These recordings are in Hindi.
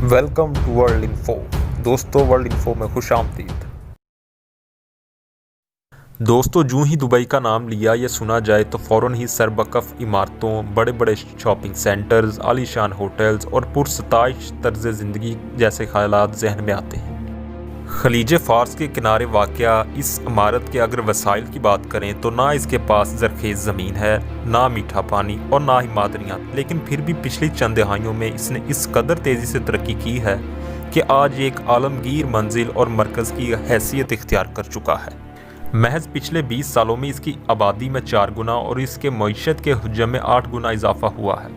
Welcome to world info. दोस्तों, वर्ल्ड इन्फो में खुश आमदीद। दोस्तों, यूं ही दुबई का नाम लिया या सुना जाए तो फ़ौरन ही सरबकफ इमारतों, बड़े बड़े शॉपिंग सेंटर्स, आलीशान होटल्स और पुरसताइश तर्ज ज़िंदगी जैसे ख्यालात जहन में आते हैं। खलीज फ़ारस के किनारे वाक़या इस इमारत के अगर वसाइल की बात करें तो ना इसके पास ज़रख़ेज़ ज़मीन है, ना मीठा पानी और ना ही मादनियात, लेकिन फिर भी पिछली चंद दहाइयों में इसने इस कदर तेज़ी से तरक्की की है कि आज एक आलमगीर मंजिल और मरकज़ की हैसियत इख्तियार कर चुका है। महज पिछले 20 सालों में इसकी आबादी में 4 गुना और इसके मईशत के हुज्जम में 8 गुना इजाफा हुआ है।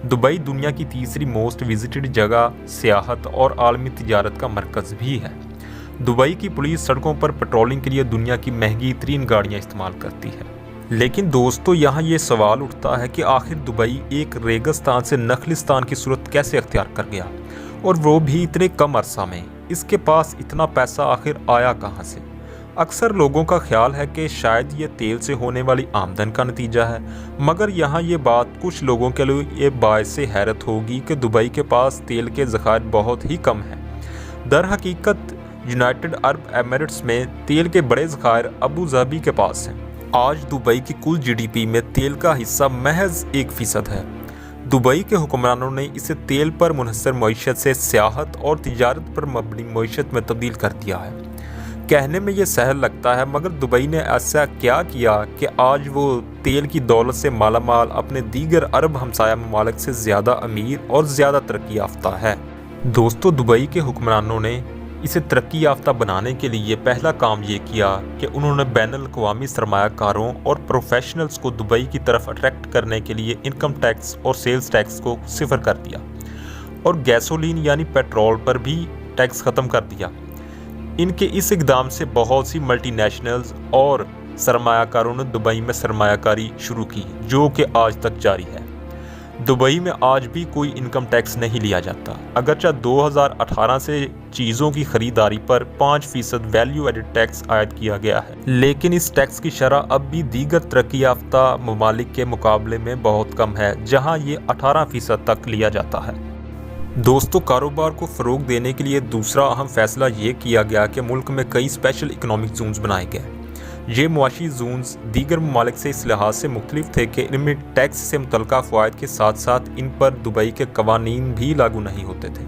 दुबई दुनिया की तीसरी मोस्ट विजिटेड जगह, सियाहत और आलमी तिजारत का मरकज़ भी है। दुबई की पुलिस सड़कों पर पेट्रोलिंग के लिए दुनिया की महंगी तरीन गाड़ियाँ इस्तेमाल करती है। लेकिन दोस्तों, यहाँ ये सवाल उठता है कि आखिर दुबई एक रेगिस्तान से नखलिस्तान की सूरत कैसे अख्तियार कर गया, और वो भी इतने कम अरसा में। इसके पास इतना पैसा आखिर आया कहाँ से? अक्सर लोगों का ख्याल है कि शायद ये तेल से होने वाली आमदन का नतीजा है, मगर यहाँ ये बात कुछ लोगों के लिए ये बायस हैरत होगी कि दुबई के पास तेल के ज़खायर बहुत ही कम हैं। दर हकीकत यूनाइटेड अरब एमिरेट्स में तेल के बड़े ज़खायर अबू धाबी के पास हैं। आज दुबई की कुल जीडीपी में तेल का हिस्सा महज 1% है। दुबई के हुक्मरानों ने इसे तेल पर मुनहसर मईशत से सियाहत और तिजारत पर मबनी मईशत में तब्दील कर दिया है। कहने में ये सहल लगता है, मगर दुबई ने ऐसा क्या किया कि आज वो तेल की दौलत से मालामाल, अपने दीगर अरब हमसाया ममालिक से ज़्यादा अमीर और ज़्यादा तरक्की याफ्ता है। दोस्तों, दुबई के हुक्मरानों ने इसे तरक्की याफ्ता बनाने के लिए पहला काम ये किया कि उन्होंने बैनुल अक़वामी सरमायाकारों और प्रोफेशनल्स को दुबई की तरफ अट्रैक्ट करने के लिए इनकम टैक्स और सेल्स टैक्स को सिफर कर दिया और गैसोलीन यानी पेट्रोल पर भी टैक्स ख़त्म कर दिया। इनके इस इक़दाम से बहुत सी मल्टीनेशनल्स और सरमायाकारों ने दुबई में सरमायाकारी शुरू की, जो कि आज तक जारी है। दुबई में आज भी कोई इनकम टैक्स नहीं लिया जाता, अगरचे 2018 से चीज़ों की ख़रीदारी पर 5% वैल्यू एडिड टैक्स आयद किया गया है, लेकिन इस टैक्स की शरह अब भी दीगर तरक्की याफ्ता ममालिक के मुकाबले में बहुत कम है, जहां ये 18% तक लिया जाता है। दोस्तों, कारोबार को फ़रोग़ देने के लिए दूसरा अहम फ़ैसला ये किया गया कि मुल्क में कई स्पेशल इकनॉमिक जोन्स बनाए गए। ये मुआशी जोन्स दीगर ममालिक से इस लिहाज से मुख्तलिफ थे कि इनमें टैक्स से मुतल्लिक़ा फ़वाइद के साथ साथ इन पर दुबई के कवानीन भी लागू नहीं होते थे।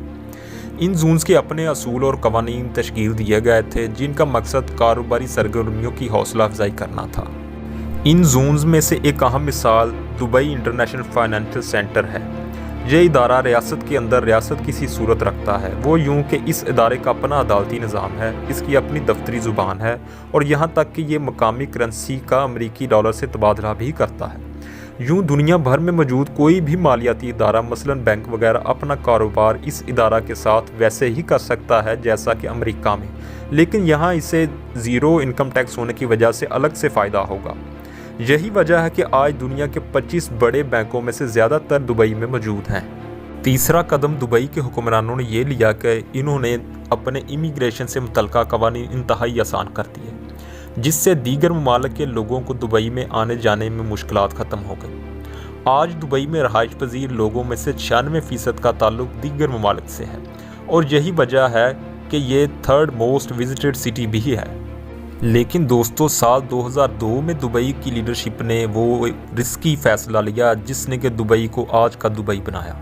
इन जोन्स के अपने असूल और कवानीन तश्कील दिए गए थे, जिनका मकसद कारोबारी सरगर्मियों की हौसला अफजाई करना था। इन जोन्स में से एक अहम मिसाल दुबई इंटरनेशनल फाइनेंशियल सेंटर है। यह इदारा रियासत के अंदर रियासत की सी सूरत रखता है। वो यूं कि इस इदारे का अपना अदालती निज़ाम है, इसकी अपनी दफ्तरी ज़ुबान है और यहाँ तक कि ये मकामी करेंसी का अमरीकी डॉलर से तबादला भी करता है। यूं दुनिया भर में मौजूद कोई भी मालियाती इदारा, मसलन बैंक वगैरह, अपना कारोबार इस इदारा के साथ वैसे ही कर सकता है जैसा कि अमेरिका में, लेकिन यहाँ इसे ज़ीरो इनकम टैक्स होने की वजह से अलग से फ़ायदा होगा। यही वजह है कि आज दुनिया के 25 बड़े बैंकों में से ज़्यादातर दुबई में मौजूद हैं। तीसरा कदम दुबई के हुक्मरानों ने ये लिया कि इन्होंने अपने इमिग्रेशन से मुतल्लिक़ा कवानीन इंतहाई आसान कर दिए, जिससे दीगर ममालिक के लोगों को दुबई में आने जाने में मुश्किलात ख़त्म हो गई। आज दुबई में रहाइश पजीर लोगों में से 96% का ताल्लुक दीगर ममालिक से है और यही वजह है कि ये 3rd मोस्ट विजिटेड सिटी भी है। लेकिन दोस्तों, साल 2002 में दुबई की लीडरशिप ने वो रिस्की फ़ैसला लिया जिसने कि दुबई को आज का दुबई बनाया।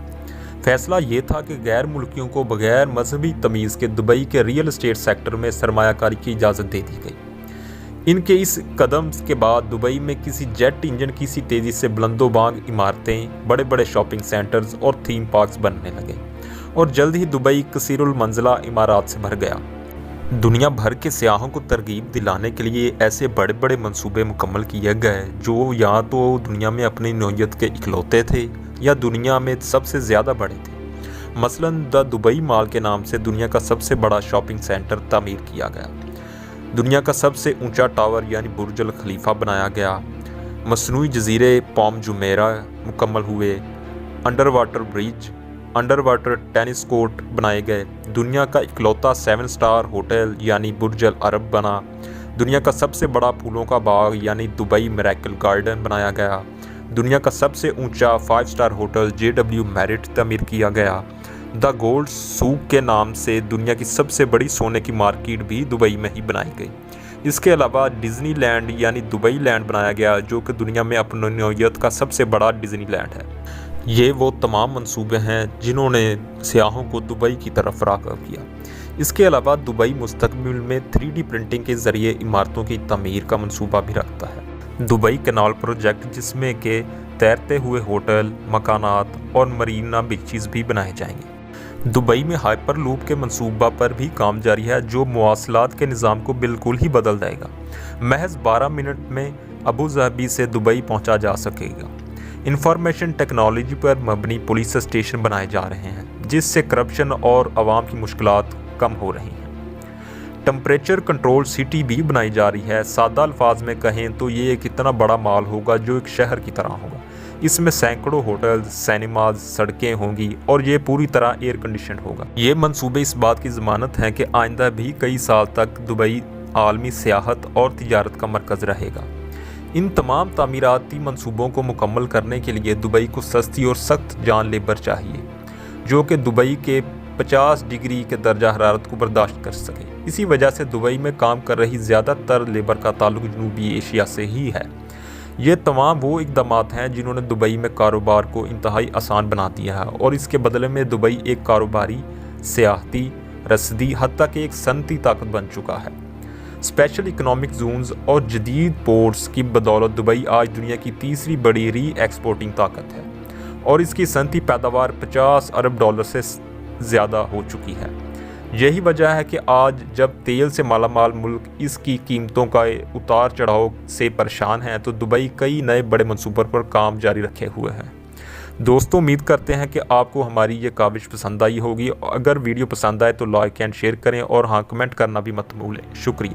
फ़ैसला ये था कि गैर मुल्कियों को बग़ैर मजहबी तमीज़ के दुबई के रियल एस्टेट सेक्टर में सरमायाकारी की इजाज़त दे दी गई। इनके इस कदम के बाद दुबई में किसी जेट इंजन की सी तेज़ी से बुलंदोबांग इमारतें, बड़े बड़े शॉपिंग सेंटर्स और थीम पार्क्स बनने लगे और जल्द ही दुबई कसीरुल मंजिला इमारात से भर गया। दुनिया भर के सियाहों को तरगीब दिलाने के लिए ऐसे बड़े बड़े मंसूबे मुकम्मल किए गए जो या तो दुनिया में अपनी नौइयत के इकलौते थे या दुनिया में सबसे ज़्यादा बड़े थे। मसलन द दुबई मॉल के नाम से दुनिया का सबसे बड़ा शॉपिंग सेंटर तामीर किया गया। दुनिया का सबसे ऊंचा टावर यानी बुर्ज अल खलीफा बनाया गया। मसनूई जजीरे पाम जुमेरा मुकम्मल हुए। Under water bridge, under water tennis court बनाए गए। दुनिया का इकलौता 7 स्टार होटल यानी बुर्ज अल अरब बना। दुनिया का सबसे बड़ा फूलों का बाग यानी दुबई मिरेकल गार्डन बनाया गया। दुनिया का सबसे ऊंचा 5 स्टार होटल JW मैरिट तामीर किया गया। द गोल्ड सूक के नाम से दुनिया की सबसे बड़ी सोने की मार्केट भी दुबई में ही बनाई गई। इसके अलावा डिज्नी लैंड यानी दुबई लैंड बनाया गया, जो कि दुनिया में अपनी नौइयत का सबसे बड़ा डिज्नी लैंड है। ये वो तमाम मंसूबे हैं जिन्होंने सियाहों को दुबई की तरफ राग़िब किया। इसके अलावा दुबई मुस्तकबिल में 3D प्रिंटिंग के ज़रिए इमारतों की तमीर का मंसूबा भी रखता है। दुबई कैनाल प्रोजेक्ट, जिसमें के तैरते हुए होटल, मकानात और मरीना बीचेस भी बनाए जाएंगे। दुबई में हाइपर लूप के मंसूबा पर भी काम जारी है, जो मवासलात के निज़ाम को बिल्कुल ही बदल देगा। महज 12 मिनट में अबू धाबी से दुबई पहुंचा जा सकेगा। इंफॉर्मेशन टेक्नोलॉजी पर मबनी पुलिस स्टेशन बनाए जा रहे हैं, जिससे करप्शन और आवाम की मुश्किलात कम हो रही हैं। टेम्परेचर कंट्रोल सिटी भी बनाई जा रही है। सादा अल्फाज में कहें तो ये एक इतना बड़ा मॉल होगा जो एक शहर की तरह होगा। इसमें सैकड़ों होटल्स, सिनेमाज, सड़कें होंगी और ये पूरी तरह एयर कंडीशन होगा। ये मंसूबे इस बात की ज़मानत हैं कि आइंदा भी कई साल तक दुबई आलमी सियाहत और तिजारत का मरकज़ रहेगा। इन तमाम तामीराती मंसूबों को मुकम्मल करने के लिए दुबई को सस्ती और सख्त जान लेबर चाहिए, जो कि दुबई के 50 डिग्री के दर्जा हरारत को बर्दाश्त कर सके। इसी वजह से दुबई में काम कर रही ज़्यादातर लेबर का ताल्लुक जनूबी एशिया से ही है। ये तमाम वो इक़दामात हैं जिन्होंने दुबई में कारोबार को इंतहाई आसान बना दिया है और इसके बदले में दुबई एक कारोबारी, सियाहती, रसदी, हत्ता कि एक सनती ताकत बन चुका है। स्पेशल इकनॉमिक जोन्स और जदीद पोर्ट्स की बदौलत दुबई आज दुनिया की तीसरी बड़ी री एक्सपोर्टिंग ताकत है और इसकी सनती पैदावार $50 अरब से ज़्यादा हो चुकी है। यही वजह है कि आज जब तेल से मालामाल मुल्क इसकी कीमतों का उतार चढ़ाव से परेशान है, तो दुबई कई नए बड़े मंसूबों पर काम जारी रखे हुए हैं। दोस्तों, उम्मीद करते हैं कि आपको हमारी ये काविश पसंद आई होगी। अगर वीडियो पसंद आए तो लाइक एंड शेयर करें और हाँ, कमेंट करना भी मत भूलें। शुक्रिया।